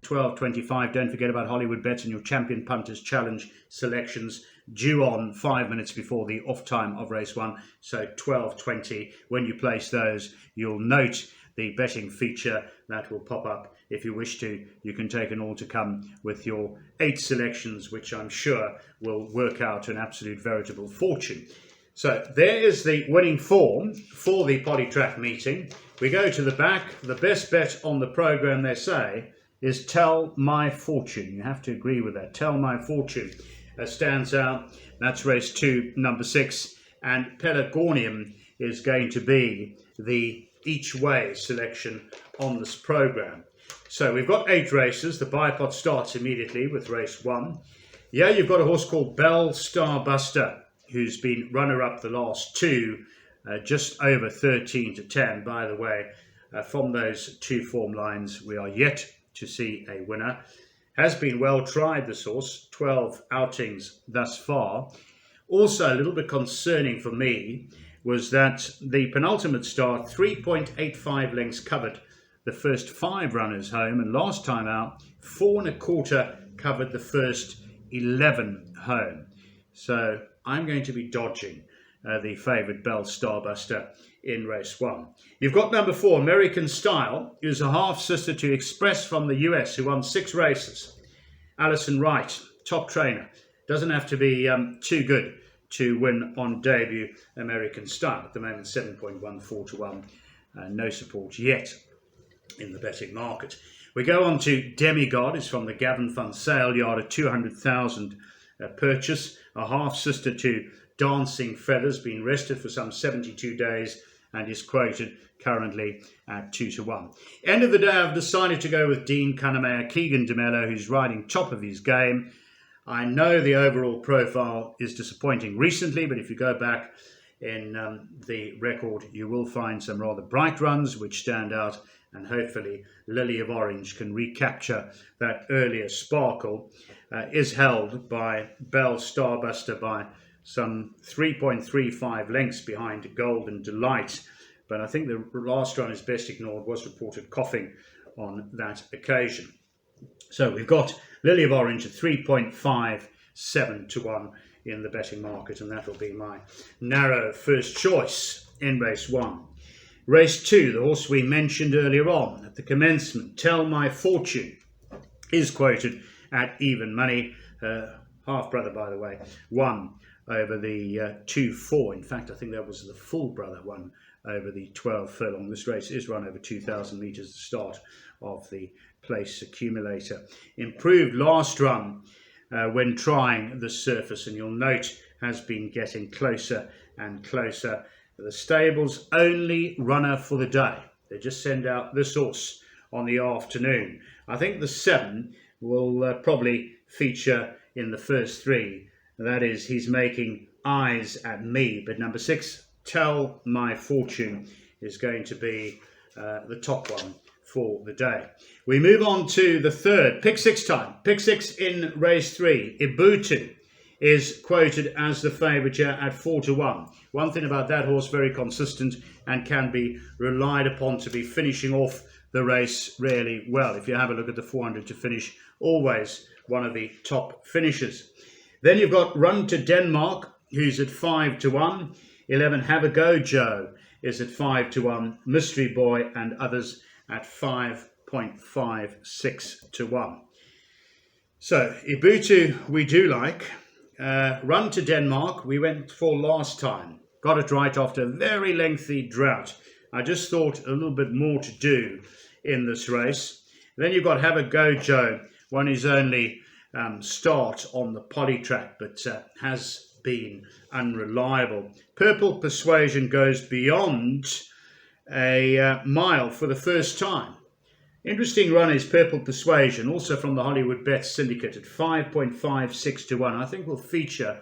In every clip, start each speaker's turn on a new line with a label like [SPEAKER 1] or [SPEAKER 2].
[SPEAKER 1] 12:25. Don't forget about Hollywoodbets and your Champion Punters Challenge selections due on 5 minutes before the off time of race 1. So 12:20. When you place those, you'll note the betting feature that will pop up. If you wish to, you can take an all to come with your 8 selections, which I'm sure will work out to an absolute veritable fortune. So there is the winning form for the Polytrack meeting. We go to the back. The best bet on the program, they say, is Tell My Fortune. You have to agree with that. Tell My Fortune stands out. That's race 2, number 6. And Pelargonium is going to be the each way selection on this program. So we've got 8 races. The bipod starts immediately with race 1. Yeah, you've got a horse called Bell Starbuster, who's been runner-up the last 2, just over 13-10. By the way, from those 2 form lines, we are yet to see a winner. Has been well tried, this horse, 12 outings thus far. Also, a little bit concerning for me was that the penultimate start, 3.85 lengths covered the first 5 runners home, and last time out, 4 1/4 covered the first 11 home. So I'm going to be dodging the favourite Bell Starbuster in race 1. You've got number 4, American Style, who's a half-sister to Express from the US, who won 6 races. Alison Wright, top trainer. Doesn't have to be too good to win on debut. American Style, at the moment 7.14 to 1. No support yet in the betting market. We go on to Demigod. It's from the Gavin Fund sale yard, a 200,000 purchase. A half-sister to Dancing Feathers, been rested for some 72 days and is quoted currently at 2 to 1. End of the day, I've decided to go with Dean Cunningham, Keegan DeMello, who's riding top of his game. I know the overall profile is disappointing recently, but if you go back in the record, you will find some rather bright runs which stand out, and hopefully Lily of Orange can recapture that earlier sparkle. Is held by Bell Starbuster by some 3.35 lengths behind Golden Delight, but I think the last run is best ignored, was reported coughing on that occasion. So we've got Lily of Orange at 3.57 to 1 in the betting market, and that will be my narrow first choice in race 1. Race 2, the horse we mentioned earlier on at the commencement, Tell My Fortune, is quoted at even money. Half-brother, by the way, won over the 2-4. In fact, I think that was the full brother one over the 12 furlong. This race is run over 2,000 metres, the start of the place accumulator. Improved last run when trying the surface, and you'll note has been getting closer and closer. The stable's only runner for the day. They just send out this horse on the afternoon. I think the 7 will probably feature in the first 3. That is, he's making eyes at me. But number 6, Tell My Fortune, is going to be the top one for the day. We move on to the 3rd. Pick 6 time. Pick 6 in race 3. Ibutu is quoted as the favourite here at 4 to 1. One thing about that horse, very consistent and can be relied upon to be finishing off the race really well. If you have a look at the 400 to finish, always one of the top finishers. Then you've got Run to Denmark, who's at 5 to 1. 11 Have a Go Joe is at 5 to 1. Mystery Boy and others at 5.56 to 1. So Ibutu we do like. Run to Denmark we went for last time. Got it right after a very lengthy drought. I just thought a little bit more to do in this race. Then you've got Have a Go Joe, one who's only start on the Polytrack, but has been unreliable. Purple Persuasion goes beyond a mile for the first time. Interesting run is Purple Persuasion, also from the Hollywoodbets Syndicate at 5.56 to 1. I think will feature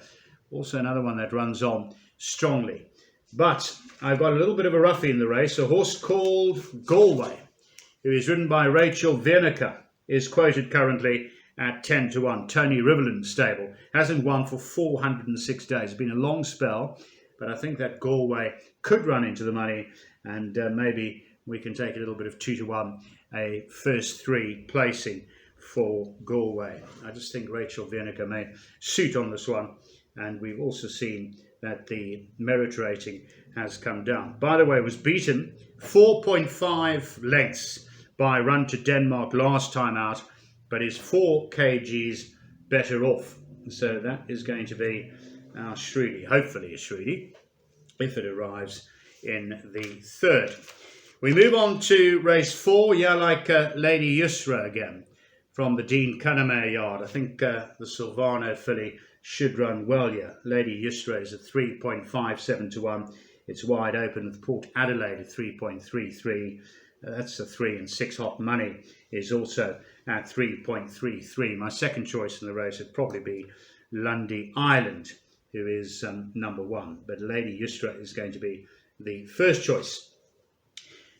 [SPEAKER 1] also another one that runs on strongly. But I've got a little bit of a roughie in the race. A horse called Galway, who is ridden by Rachel Viernicke, is quoted currently at 10 to 1. Tony Riverland's stable. Hasn't won for 406 days. It's been a long spell, but I think that Galway could run into the money, and maybe we can take a little bit of 2 to 1, a first 3 placing for Galway. I just think Rachel Vinegar may suit on this one, and we've also seen that the merit rating has come down. By the way, was beaten 4.5 lengths by Run to Denmark last time out, but is 4 kgs better off. So that is going to be our Shreedy, hopefully a Shreedy, if it arrives in the third. We move on to race 4, like Lady Yusra again, from the Dean Cunningham yard. I think the Silvano filly should run well here. Lady Yusra is at 3.57 to 1. It's wide open with Port Adelaide at 3.33. That's the 3 and 6. Hot Money is also at 3.33. My second choice in the race would probably be Lundy Island, who is number 1. But Lady Yusra is going to be the first choice.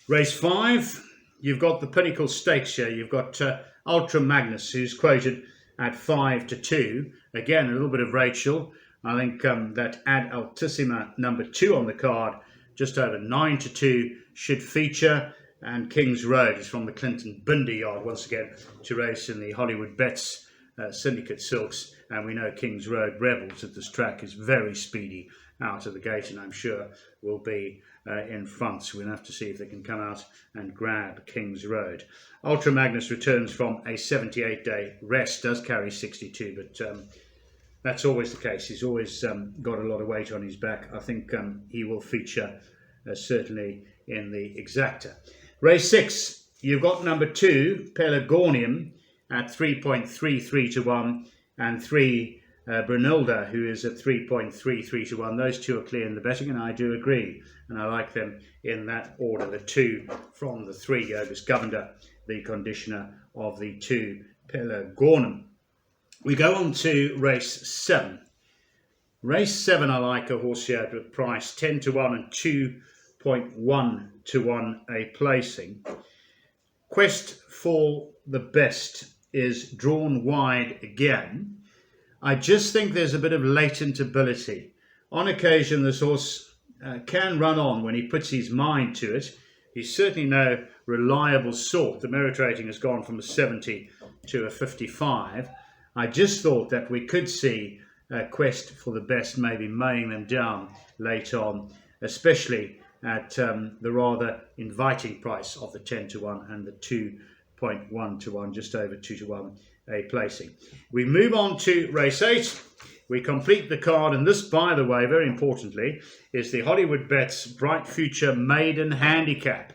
[SPEAKER 1] Race 5, you've got the Pinnacle Stakes here. You've got Ultra Magnus, who's quoted at 5 to 2. Again, a little bit of Rachel. I think that Ad Altissima number 2 on the card, just over 9 to 2, should feature. And King's Road is from the Clinton Binder yard, once again, to race in the Hollywoodbets Syndicate Silks. And we know King's Road Rebels at this track is very speedy out of the gate, and I'm sure will be in front. So we'll have to see if they can come out and grab King's Road. Ultra Magnus returns from a 78-day rest, does carry 62, but that's always the case. He's always got a lot of weight on his back. I think he will feature certainly in the exacta. Race 6, you've got number 2, Pelargonium, at 3.33 to 1, and 3, Brunilda, who is at 3.33 to 1. Those two are clear in the betting, and I do agree. And I like them in that order. The 2 from the 3, Yogus Governor, the conditioner of the 2, Pelargonium. We go on to race 7. Race 7, I like a horse here at price 10 to 1 and 2.1 to 1 a placing. Quest for the Best is drawn wide again. I just think there's a bit of latent ability. On occasion, this horse can run on when he puts his mind to it. He's certainly no reliable sort. The merit rating has gone from a 70 to a 55. I just thought that we could see Quest for the Best maybe mowing them down late on, especially at the rather inviting price of the 10 to 1 and the 2.1 to 1, just over 2 to 1 a placing. We move on to race 8. We complete the card, and this, by the way, very importantly, is the Hollywoodbets Bright Future Maiden Handicap.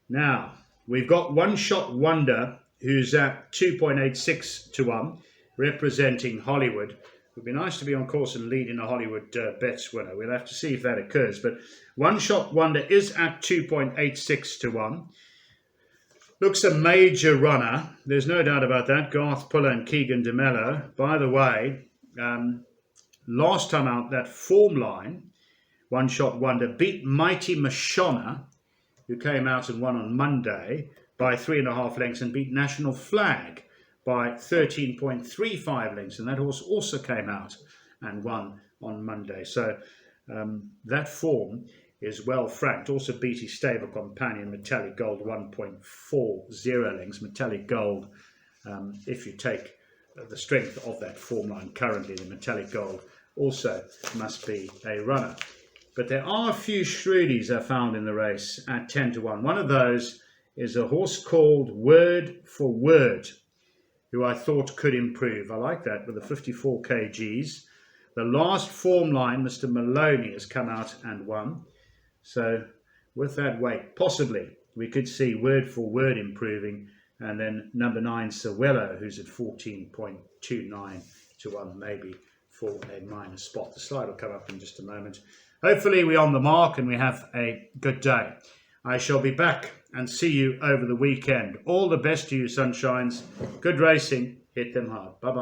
[SPEAKER 1] Now, we've got One Shot Wonder, who's at 2.86 to 1, representing Hollywood. It would be nice to be on course and lead in a Hollywood bets winner. We'll have to see if that occurs. But One Shot Wonder is at 2.86 to 1. Looks a major runner. There's no doubt about that. Garth Puller and Keegan DeMello. By the way, last time out, that form line, One Shot Wonder, beat Mighty Mashona, who came out and won on Monday by 3.5 lengths, and beat National Flag by 13.35 lengths. And that horse also came out and won on Monday. So that form is well franked. Also beat his stable companion Metallic Gold 1.40 lengths. Metallic Gold, if you take the strength of that form line currently, the Metallic Gold also must be a runner. But there are a few Shreedies I found in the race at 10 to 1. One of those is a horse called Word for Word, who I thought could improve. I like that with the 54 kgs. The last form line, Mr. Maloney, has come out and won. So with that weight, possibly we could see Word for Word improving, and then number 9, Sawello, who's at 14.29 to 1, maybe for a minor spot. The slide will come up in just a moment. Hopefully we're on the mark and we have a good day. I shall be back and see you over the weekend. All the best to you, sunshines. Good racing. Hit them hard. Bye-bye.